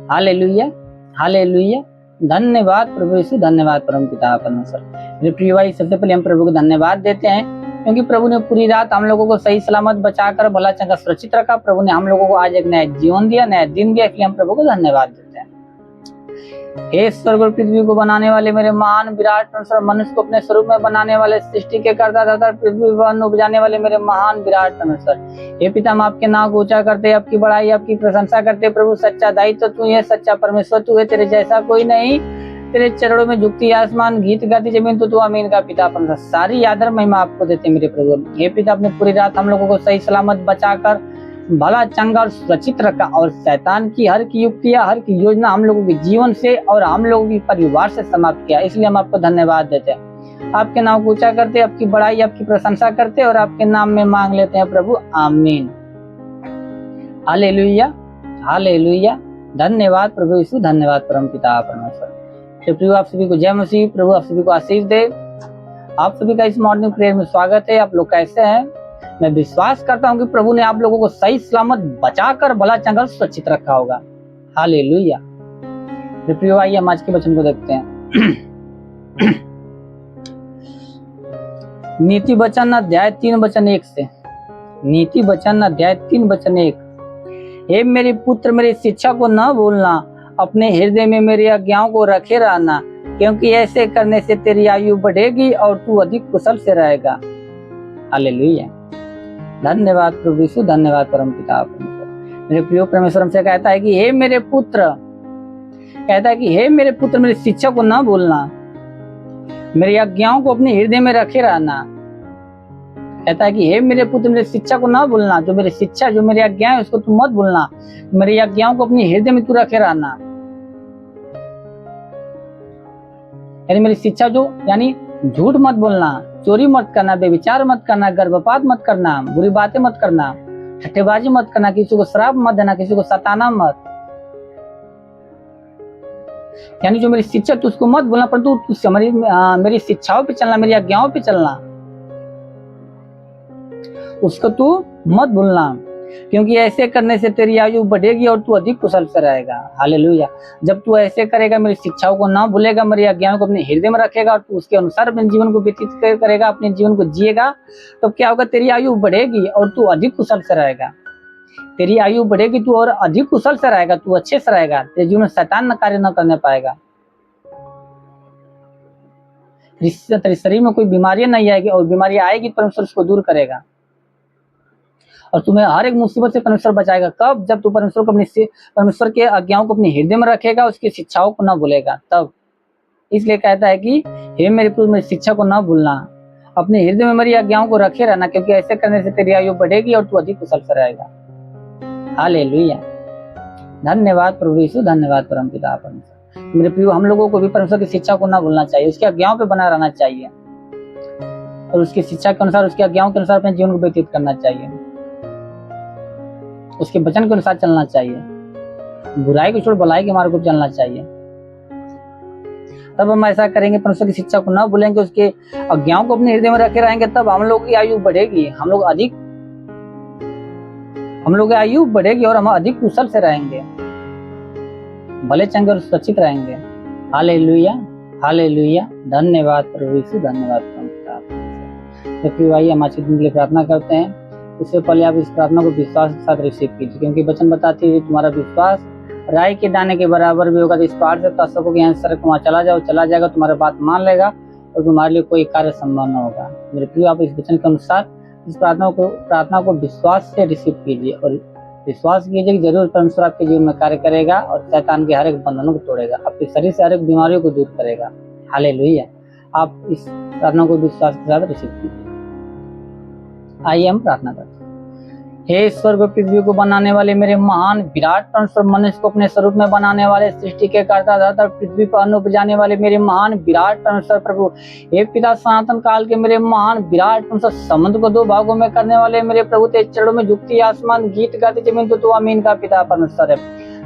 Hallelujah, hallelujah. धन्यवाद प्रभु यीशु, धन्यवाद परम पिता परमेश्वर। मेरे प्रिय भाई, सबसे पहले हम प्रभु को धन्यवाद देते हैं क्योंकि प्रभु ने पूरी रात हम लोगों को सही सलामत बचाकर भला चंगा सुरक्षित रखा। प्रभु ने हम लोगों को आज एक नया जीवन दिया, नया दिन दिया, इसलिए हम प्रभु को धन्यवाद देते हैं। हे स्वर्ग और पृथ्वी को बनाने वाले मेरे महान विराट परमेश्वर, मनुष्य को अपने स्वरूप में बनाने वाले, सृष्टि के कर्ता तथा पृथ्वी पर उपजाने वाले मेरे महान विराट परमेश्वर, हे पिता, हम आपके नाम को ऊंचा करते, आपकी बड़ाई, आपकी प्रशंसा करते। प्रभु सच्चा दायित्व तू है, सच्चा परमेश्वर तू है, तेरे जैसा कोई नहीं। तेरे चरणों में झुकती आसमान, गीत गाती जमीन, तो तू अमीन का पिता परमेश्वर। सारी आदर महिमा आपको देते मेरे प्रभु। हे पिता, अपने पूरी रात हम लोगों को सही सलामत बचाकर भला चंगा और सुरक्षित रखा और शैतान की हर की युक्तियां, हर की योजना हम लोगों के जीवन से और हम लोगों के परिवार से समाप्त किया। इसलिए हम आपको धन्यवाद देते हैं, आपके नाम को ऊंचा करते, आपकी बड़ाई, आपकी प्रशंसा करते और आपके नाम में मांग लेते हैं प्रभु, आमीन। Hallelujah, hallelujah. धन्यवाद प्रभु यीशु, धन्यवाद परम पिता परमेश्वर। प्रभु आप सभी को जय मसीह, प्रभु आप सभी को आशीष दे। आप सभी का इस मॉर्निंग प्रेयर में स्वागत है। आप लोग कैसे हैं? मैं विश्वास करता हूं कि प्रभु ने आप लोगों को सही सलामत बचाकर भला चंगा सुरक्षित रखा होगा। हालेलुया। प्रिय भाई, हम आज के वचन को देखते हैं। नीति वचन अध्याय 3 वचन 1 से। नीति वचन अध्याय 3 वचन 1। हे मेरे पुत्र, मेरी शिक्षा को न भूलना, अपने हृदय में मेरी आज्ञाओं को रखे रहना, क्योंकि ऐसे करने से तेरी आयु बढ़ेगी और तू अधिक कुशल से रहेगा। हालेलुया। धन्यवाद प्रभु यीशु, धन्यवाद परम पिता परमेश्वर। मेरे प्रिय परमेश्वर हमसे कहता है कि हे मेरे पुत्र, कहता है कि हे मेरे पुत्र, मेरी शिक्षा को न भूलना, मेरी आज्ञाओं को अपने हृदय में रखे रहना। कहता है कि हे मेरे पुत्र, मेरी शिक्षा को न भूलना, जो मेरी शिक्षा, जो मेरी आज्ञा है उसको तू मत भूलना, मेरी आज्ञाओं को अपने हृदय में तू रखे रहना। यानी मेरी शिक्षा जो, यानी झूठ मत बोलना, चोरी मत करना, बेविचार मत करना, गर्भपात मत करना, बुरी बातें मत करना, ठट्ठेबाजी मत करना, किसी को श्राप मत देना, किसी को सताना मत। यानी जो मेरी शिक्षा तू उसको मत बोलना, परंतु मेरी शिक्षाओं पे चलना, मेरी आज्ञाओं पे चलना, उसको तू मत भूलना, क्योंकि ऐसे करने से तेरी आयु बढ़ेगी और तू अधिक कुशल से रहेगा। हालेलुया। जब तू ऐसे करेगा, मेरी शिक्षाओं को ना भूलेगा, मेरी आज्ञाओं को अपने हृदय में रखेगा और तू उसके अनुसार अपने जीवन को व्यतीत करेगा, अपने जीवन को जिएगा, तो क्या होगा? तेरी आयु बढ़ेगी और तू अधिक कुशल से रहेगा। तेरी आयु बढ़ेगी, तू और अधिक कुशल से रहेगा, तू अच्छे से रहेगा, तेरे जीवन में शैतान कार्य न करने पाएगा, तेरे शरीर में कोई बीमारियां नहीं आएगी, और बीमारी आएगी परमेश्वर उसको दूर करेगा और तुम्हें हर एक मुसीबत से परमेश्वर बचाएगा। कब? जब तू परमेश्वर को परमेश्वर के आज्ञाओं को अपने हृदय में रखेगा, उसकी शिक्षाओं को ना भूलेगा, तब। इसलिए कहता है कि हे मेरे पुत्र, मेरी शिक्षा को ना भूलना, अपने हृदय में मेरी आज्ञाओं को रखे रहना, क्योंकि ऐसे करने से तेरी आयु बढ़ेगी और तू अधिक कुशल से रहेगा। हालेलुया। धन्यवाद प्रभु यीशु, धन्यवाद परम पिता परमेश्वर। मेरे प्रिय, हम लोगों को भी परमेश्वर की शिक्षा को ना भूलना चाहिए, उसकी आज्ञाओं पे बना रहना चाहिए और उसकी शिक्षा के अनुसार, उसकी आज्ञाओं के अनुसार अपने जीवन को व्यतीत करना चाहिए, उसके वचन के अनुसार चलना चाहिए, बुराई को छोड़ भलाई के मार्ग को चलना चाहिए। तब हम ऐसा करेंगे, परमेश्वर की शिक्षा को न भूलेंगे, उसके आज्ञाओं को अपने हृदय में रखे रहेंगे, तब हम लोग की आयु बढ़ेगी, हम लोग की आयु बढ़ेगी और हम अधिक कुशल से रहेंगे, भले चंगे और सुरक्षित रहेंगे। Hallelujah, hallelujah. धन्यवाद प्रभु यीशु, धन्यवाद परमेश्वर। भाई, हम आज के दिन के लिए प्रार्थना करते हैं। उससे पहले आप इस प्रार्थना को विश्वास के साथ रिसीव कीजिए, क्योंकि वचन बताती है तुम्हारा विश्वास राई के दाने के बराबर भी होगा। तो इस पहाड़ से कह सको कि यहाँ सड़क वहाँ चला जाओ, चला जाएगा, तुम्हारा बात मान लेगा और तुम्हारे लिए कोई कार्य संभव न होगा। मेरे प्रिय, आप इस वचन के अनुसार इस प्रार्थना को विश्वास से रिसीव कीजिए और विश्वास कीजिए कि जरूर परमेश्वर आपके जीवन में कार्य करेगा और शैतान के हर एक बंधनों को तोड़ेगा, आपके शरीर से हर एक बीमारियों को दूर करेगा। हालेलुया। आप इस प्रार्थना को विश्वास के साथ रिसीव कीजिए। आइए हम प्रार्थना करते हैं। हे स्वर्ग और पृथ्वी को बनाने वाले मेरे महान विराट परमेश्वर, मनुष्य को अपने स्वरूप में बनाने वाले, सृष्टि के कर्ता दाता, पृथ्वी पर अन्न उपजाने वाले मेरे महान विराट परमेश्वर प्रभु, हे पिता सनातन काल के मेरे महान विराट परमेश्वर, समुद्र को 2 भागों में करने वाले मेरे प्रभु, तेरे चरणों में झुकती आसमान, गीत गाती जमीन, तो तू अमीन का पिता परमेश्वर है।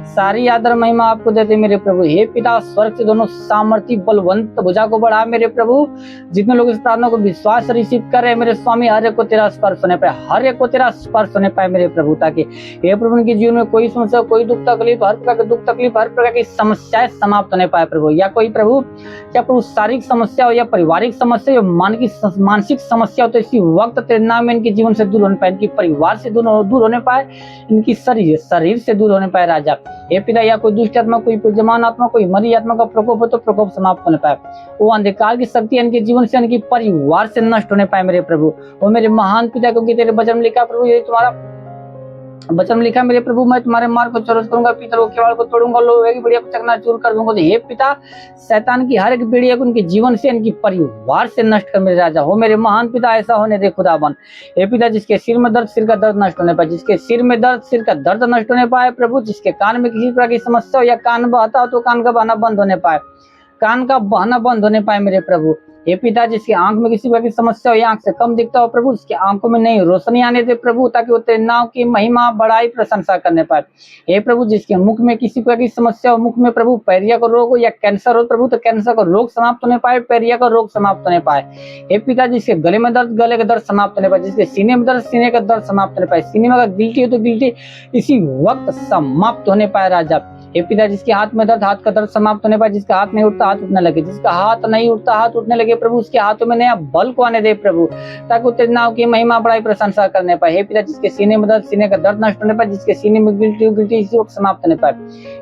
सारी आदर महिमा आपको देते मेरे प्रभु। हे पिता, स्वर्ग से दोनों सामर्थी बलवंत भुजा को बढ़ा मेरे प्रभु। जितने लोग इस प्रार्थना को विश्वास रिसीव कर रहे हैं मेरे स्वामी, हर एक को तेरा स्पर्श होने पाए, हर एक को तेरा स्पर्श होने पाए मेरे प्रभु, ताकि हे प्रभु उनके जीवन में कोई समस्या, कोई दुख तकलीफ, हर प्रकार के दुख तकलीफ, हर प्रकार की समस्याएं समाप्त होने पाए प्रभु। या कोई प्रभु, क्या प्रभु शारीरिक समस्या हो या पारिवारिक समस्या हो, मानसिक समस्या हो, तो इसी वक्त तेरे नाम में इनके जीवन से दूर होने पाए, इनकी परिवार से दूर होने पाए, इनकी शरीर से दूर होने पाए राजा। हे पिता, या कोई दुष्ट आत्मा, कोई जमान आत्मा, कोई मरी आत्मा का प्रकोप हो तो प्रकोप समाप्त होने पाए। वो अंधकार की शक्ति इनके जीवन से, इनके परिवार से नष्ट होने पाए मेरे प्रभु। वो मेरे महान पिता, क्योंकि तेरे वचन में लिखा प्रभु, ये तुम्हारा वचन लिखा मेरे प्रभु, मैं तुम्हारे मार्ग को चौरस करूंगा, पीतल को केवड़ को तोड़ूंगा, लोहे की बेड़िया को चकनाचूर कर दूंगा। तो हे पिता, शैतान की हर एक बेड़िया को उनके जीवन से, इनकी परिवार से नष्ट कर मेरे राजा। हो मेरे महान पिता, ऐसा होने दे खुदावन। हे पिता, जिसके सिर में दर्द, सिर का दर्द नष्ट होने पाए, जिसके सिर में दर्द, सिर का दर्द नष्ट होने पाए प्रभु। जिसके कान में किसी प्रकार की समस्या हो या कान बहता हो तो कान का बहना बंद होने पाए, कान का बहना बंद होने पाए मेरे प्रभु। हे पिता, जिसकी आंख में किसी प्रकार की समस्या हो या आंख से कम दिखता हो प्रभु, उसकी आंखों में नई रोशनी आने दे प्रभु, ताकि वो तेरे नाम की महिमा, बड़ाई, प्रशंसा करने पाए। हे प्रभु, जिसके मुख में किसी प्रकार की समस्या हो, मुख में प्रभु पैरिया का रोग हो या कैंसर हो प्रभु, तो कैंसर का रोग समाप्त होने पाए, पैरिया का रोग समाप्त होने पाए। हे पिता, जिसके गले में दर्द, गले का दर्द समाप्त होने पाए, जिसके सीने में दर्द, सीने का दर्द समाप्त होने पाए, सीने में अगर गिल्टी हो तो गिल्टी इसी वक्त समाप्त होने पाए राजा। हे पिता, जिसके हाथ में दर्द, हाथ का दर्द समाप्त होने पाए, जिसका हाथ नहीं उठता हाथ उठने लगे, जिसका हाथ नहीं उठता हाथ उठने लगे प्रभु, उसके हाथों में नया बल को आने दे प्रभु, ताकि तेरे नाम की महिमा, बड़ाई, प्रशंसा करने पाए। हे पिता, जिसके सीने में दर्द, सीने का दर्द नष्ट होने पाए, जिसके सीने में गिल्टी इसी वक्त समाप्त होने पाए,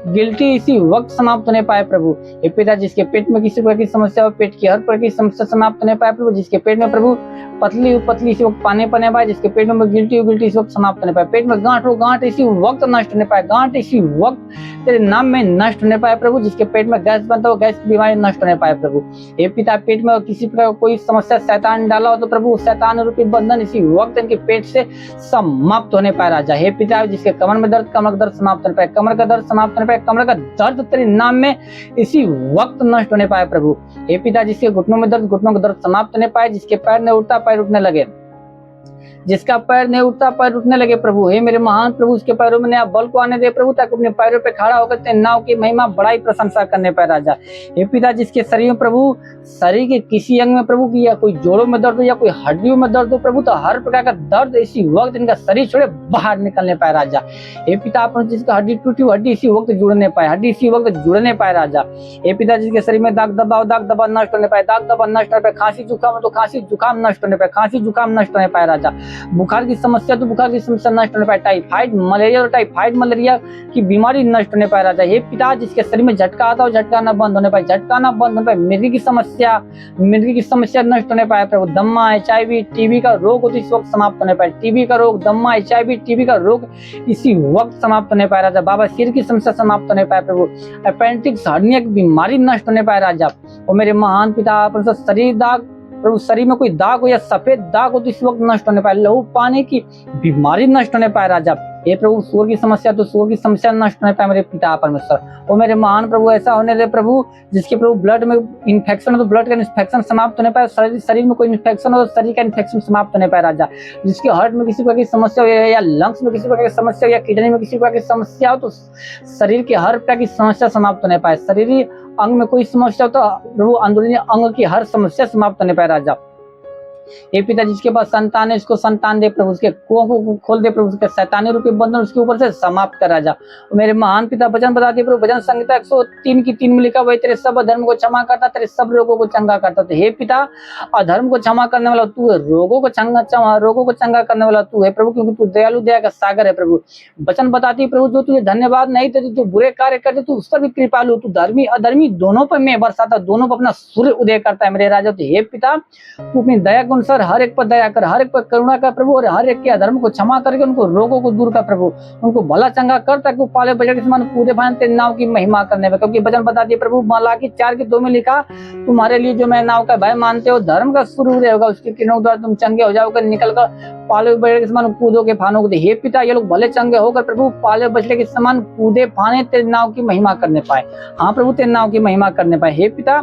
गिल्टी इसी वक्त समाप्त होने पाए प्रभु। हे पिता, जिसके पेट में किसी प्रकार की समस्या हो, पेट की हर प्रकार की समस्या समाप्त होने पाए प्रभु। जिसके पेट में प्रभु पतली इसी वक्त पानी पने पाए, जिसके पेट में गिल्टी इसी वक्त समाप्त होने पाए, पेट में गांठ हो, गांठ इसी वक्त नष्ट होने पाए, गांठ इसी वक्त तेरे नाम में नष्ट होने पाए प्रभु। जिसके पेट में गैस बनता हो, गैस की बीमारी नष्ट होने पाए प्रभु। हे पिता, पेट में किसी प्रकार कोई समस्या शैतान डाला हो तो प्रभु, शैतान रूपी बंधन इसी वक्त इनके पेट से समाप्त होने पाए राजा। हे पिता, जिसके कमर में दर्द, कमर का दर्द समाप्त होने पाए, कमर का दर्द समाप्त होने पाए, कमर का दर्द तेरे नाम में इसी वक्त नष्ट होने पाए प्रभु। हे पिता, जिसके घुटनों में दर्द, घुटनों का दर्द समाप्त होने पाए, जिसके पैर नहीं उठता पैर उठने लगे, जिसका पैर नहीं उठता पैर उठने लगे प्रभु। हे मेरे महान प्रभु, उसके पैरों में नया बल को आने दे प्रभु, ताकि अपने पैरों पे खड़ा होकर तेरे नाम की महिमा, बड़ाई, प्रशंसा करने पाए राजा। हे पिता, जिसके शरीर में प्रभु, शरीर के किसी अंग में प्रभु की या कोई जोड़ों में दर्द हो या कोई हड्डियों में दर्द हो प्रभु, तो हर प्रकार का दर्द इसी वक्त इनका शरीर छोड़े बाहर निकलने पाए राजा। हे पिता, आप जिसका हड्डी टूटी हड्डी इसी वक्त जुड़ने पाए, हड्डी इसी वक्त जुड़ने पाए राजा। हे पिता, जिसके शरीर में दाग दबा नष्ट होने पाए, दाग दबा नष्ट होने पाए, खांसी जुकाम तो खांसी जुकाम नष्ट होने पाए, खांसी जुकाम नष्ट होने पाए राजा। बुखार की समस्या तो बुखार की समस्या नष्ट होने पाए, टाइफाइड मलेरिया और टाइफाइड मलेरिया की बीमारी नष्ट होने पाए राजा। हे पिता, जिसके शरीर में झटका आता हो, झटका ना बंद होने पाए, झटका ना बंद होने पाए, मिर्गी की समस्या नष्ट होने पाए प्रभु। दम्मा, HIV, टीबी का रोग तो इस वक्त समाप्त होने पाए, टीबी का रोग, दम्मा, HIV, टीबी का रोग इसी वक्त समाप्त होने पाए राजा। बाबा, सिर की समस्या समाप्त होने पाए प्रभु, अपेंडिक्स हर्निया की बीमारी नष्ट होने पाए राजा। और मेरे महान पिता, शरीर दाग प्रभु, शरीर में कोई दाग हो या सफेद दाग हो तो इस वक्त नष्ट होने पाए, लहू पाने की बीमारी नष्ट होने पाए राजा। हे प्रभु, शुगर की समस्या तो शुगर की समस्या नष्ट होने पाए मेरे पिता परमेश्वर। और मेरे महान प्रभु, ऐसा होने दे प्रभु, जिसके प्रभु ब्लड में इन्फेक्शन हो तो ब्लड का इन्फेक्शन समाप्त होने पाए, शरीर में कोई इन्फेक्शन हो तो शरीर का इन्फेक्शन समाप्त होने पाए राजा। जिसके हार्ट में किसी प्रकार की समस्या हो या लंग्स में किसी प्रकार की समस्या हो या किडनी में किसी प्रकार की समस्या हो तो शरीर के हर प्रकार की समस्या समाप्त होने पाए, शरीर अंग में कोई समस्या हो तो प्रभु अंदरूनी अंग की हर समस्या समाप्त होने पाए राजा। हे पिता, जिसके पास संतान है उसको संतान दे प्रभु, उसके कुओं को खोल दे प्रभु, उसके शैतानी रूपी बंधन उसके ऊपर से समाप्त कर राजा। मेरे महान पिता, वचन बताते प्रभु, भजन संहिता 103:3 में लिखा, वही तेरे सब अधर्म को क्षमा करता, तेरे सब रोगों को चंगा करता। तो हे पिता, अधर्म को क्षमा करने वाला तू है, रोगों को चंगा करने वाला तू है प्रभु, क्योंकि तू दयालु, दया का सागर है प्रभु। वचन बताती प्रभु, जो तुझे धन्यवाद नहीं देते, तू बुरे कार्य करते, तू उस पर भी कृपालु, तू धर्मी अधर्मी दोनों पर मैं बरसाता, दोनों पर अपना सूर्य उदय करता है मेरे राजा। तो हे पिता, तू अपनी दया के अनुसार हर एक पर दया कर, हर एक पर करुणा कर प्रभु, और हर एक के अधर्म को क्षमा करके उनको रोगों को दूर कर प्रभु, उनको भला चंगा कर, ताकि वो पाले बछड़े के समान पूरे भान तेरे नाम की महिमा करने में। क्योंकि वचन बताती है प्रभु, मलाकी 4:2 में लिखा, तुम्हारे लिए जो मैं नाव का भय मानते हो, धर्म का सूर्य होगा, उसके किरणों द्वारा तुम चंगे हो जाओगे, निकलकर पाले बछड़े के समान कूदोगे फानोगे। हे पिता, ये लोग भले चंगे होकर प्रभु पाले बछड़े के समान कूदे फाने तेरे नाम की महिमा करने पाए। हाँ प्रभु, तेरे नाम की महिमा करने पाए। हे पिता,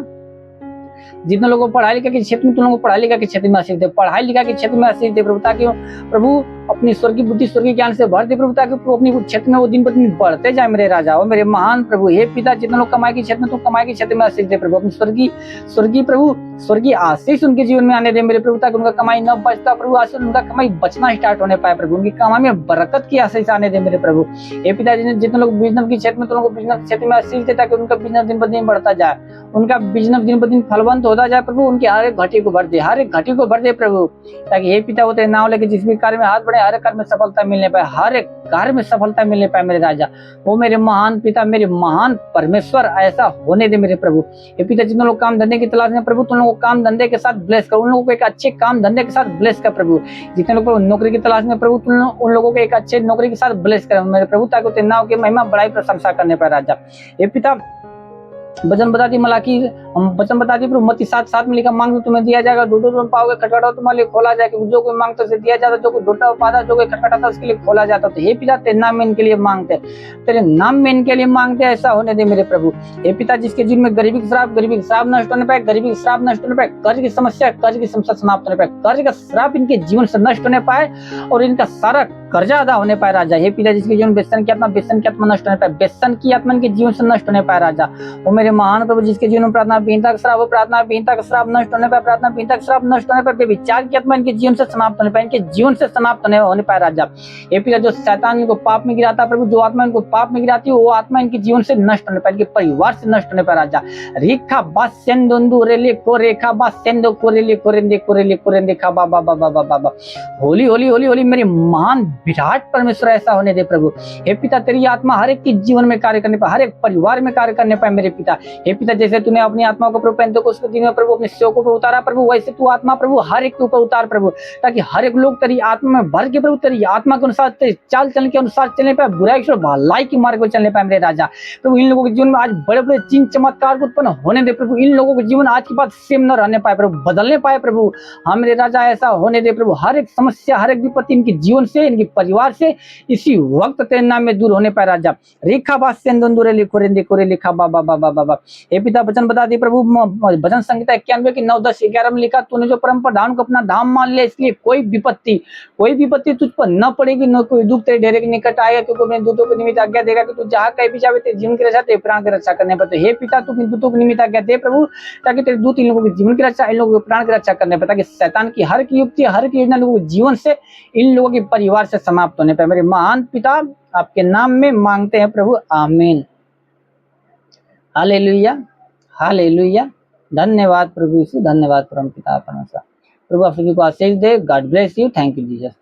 जितने लोगों को पढ़ाई लिखा के क्षेत्र में, तुम लोगों को पढ़ाई लिखा के क्षेत्र में आशीष दे, पढ़ाई लिखा के क्षेत्र में आशीष दे प्रभु, ताकि प्रभु अपनी स्वर्गीय बुद्धि स्वर्गीय ज्ञान से भर दे प्रभु, ताकि प्रभु अपनी क्षेत्र में वो दिन पर दिन बढ़ते जाए मेरे राजा और मेरे महान प्रभु। हे पिता, जितने लोग कमाई के क्षेत्र में, तुम कमाई के क्षेत्र में आशीष दे प्रभु, अपनी स्वर्गीय प्रभु स्वर्गीय आशीष उनके जीवन में आने दे मेरे प्रभु, ताकि उनका कमाई न बचता प्रभु, आज उनका कमाई बचना स्टार्ट होने पाए प्रभु, उनकी कमाई में बरकत की आशीष आने दे मेरे प्रभु। हे पिता, जितने लोग बिजनेस के क्षेत्र में, तुम लोग बिजनेस क्षेत्र में आशीष दे, ताकि उनका बिजनेस दिन ब दिन बढ़ता जाए, उनका बिजनेस दिन ब दिन फलवंत होता जाए प्रभु, उनके हर एक घटी को भर दे, हर एक घटी को भर दे प्रभु, ताकि हे पिता वो तेरे नाम लेके जिस भी कार्य में हाथ बढ़े, हर एक कार्य में सफलता मिलने पाए, हर एक कार्य में सफलता मिलने पाए मेरे राजा। वो मेरे महान पिता, मेरे महान परमेश्वर, ऐसा होने दे मेरे प्रभु। हे पिता, जितने लोग काम धंधे की तलाश में प्रभु, तुम लोगों को काम धंधे के साथ ब्लेस कर, उन लोगों को एक अच्छे काम धंधे के साथ ब्लेस कर प्रभु। जितने लोग नौकरी की तलाश में प्रभु, तुम उन लोगों को एक अच्छे नौकरी के साथ ब्लेस कर मेरे प्रभु, ताकि तेरे नाम की महिमा बड़ाई प्रशंसा करने पाए राजा। हे पिता, वचन बता दी मलाकी, वचन बता दी प्रभु मत्ती 7:7 में लिखा, मांगो तुम्हें दिया जाएगा, ढूंढो तुम पाओगे, खटखटाओ तुम्हारे लिए खोला जाएगा, जो कोई मांगता उसे दिया जाता, जो कोई ढूंढता पाता, जो कोई खटखटाता उसके लिए खोला जाता। तो हे पिता, तेरे नाम में इनके लिए मांगते, तेरे नाम में इनके लिए मांगते, ऐसा होने दे मेरे प्रभु। हे पिता, जिसके जीवन में गरीबी का श्राप नष्ट होने पाए, गरीबी का श्राप नष्ट होने पाए, कर्ज की समस्या समाप्त होने पाए, कर्ज का श्राप इनके जीवन से नष्ट होने पाए और इनका सारा कर्जा अदा होने पाए राजा। हे पिता, जिसके जीवन व्यसन की आत्मा नष्ट होने पाए, व्यसन की आत्मा इनके जीवन से नष्ट होने पाए राजा। वो मेरे महान प्रभु, जिसके जीवन में प्रार्थना विहीनता का श्राप, प्रार्थना विहीनता का श्राप नष्ट होने पाए, प्रार्थना विहीनता का श्राप नष्ट होने पाए, विचार की आत्मा इनके जीवन से समाप्त होने पाए, इनके जीवन से समाप्त होने पाए राजा। हे पिता, जो शैतान इनको पाप में गिराता प्रभु, जो आत्मा इनको पाप में गिराती है, वो आत्मा इनके जीवन से नष्ट होने पाए, इनके परिवार से नष्ट होने पाए राजा। रेखा बास सेंदोंदु रेले को रेखा बास सेंदो कोरेले कोरेंदे कोरेले कोरेंदे खा बाबा बाबा बाबा। होली होली होली होली मेरे महान विराट परमेश्वर, ऐसा होने दे प्रभु। हे पिता, तेरी आत्मा हर एक के जीवन में कार्य करने पाए, हर एक परिवार में कार्य करने पाए मेरे पिता। हे पिता, जैसे तूने अपनी आत्मा को प्रभु पेंतेकोस्त के दिन में प्रभु अपने सेवकों पर उतारा प्रभु, वैसे तू आत्मा प्रभु हर एक के ऊपर उतार प्रभु, ताकि हर एक लोग तेरी आत्मा में भर के प्रभु, तेरी आत्मा के अनुसार, तेरी चाल चलन के अनुसार चलने पाए, बुराई से भलाई के मार्ग पर चलने पाए मेरे राजा। प्रभु, इन लोगों के जीवन में आज बड़े बड़े चिन्ह चमत्कार उत्पन्न होने दे प्रभु, इन लोगों के जीवन आज के बाद सेम न रहने पाए प्रभु, बदलने पाए प्रभु। हाँ मेरे राजा, ऐसा होने दे प्रभु, हर एक समस्या, हर एक विपत्ति इनके जीवन से, इनके परिवार से इसी वक्त तेरे नाम में दूर होने पाए राजा। रेखा बास सेंदुरे लिखो रेंदे कोरे लिखा बाबा बाबा बाबा। हे पिता, वचन बता दिए प्रभु, भजन संहिता 91 की 9, 10, 11 में लिखा, तूने जो परम प्रधान को अपना धाम मान लिया, इसलिए कोई विपत्ति तुझ पर न पड़ेगी, न कोई दुख तेरे डेरे के निकट आएगा, क्योंकि अपने दूतों को निमित्त आज्ञा देगा कि तू जहाँ कहीं भी जावे, तेरे जीवन की रक्षा, तेरे प्राण की रक्षा करने पर। तो हे पिता, तू दूतों को निमित्त आज्ञा दे प्रभु, ताकि तेरे दूत इन लोगों के जीवन की रक्षा, इन लोगों के प्राण की रक्षा करने पर, ताकि शैतान की हर एक युक्ति, हर एक योजना लोगों के जीवन से, इन लोगों के परिवार से समाप्त होने पर। मेरे महान पिता, आपके नाम में मांगते हैं प्रभु, आमीन। Hallelujah hallelujah. धन्यवाद प्रभु यीशु, धन्यवाद परम पिता परमेश्वर। प्रभु आप सभी को आशीष दे। God bless you. Thank you Jesus.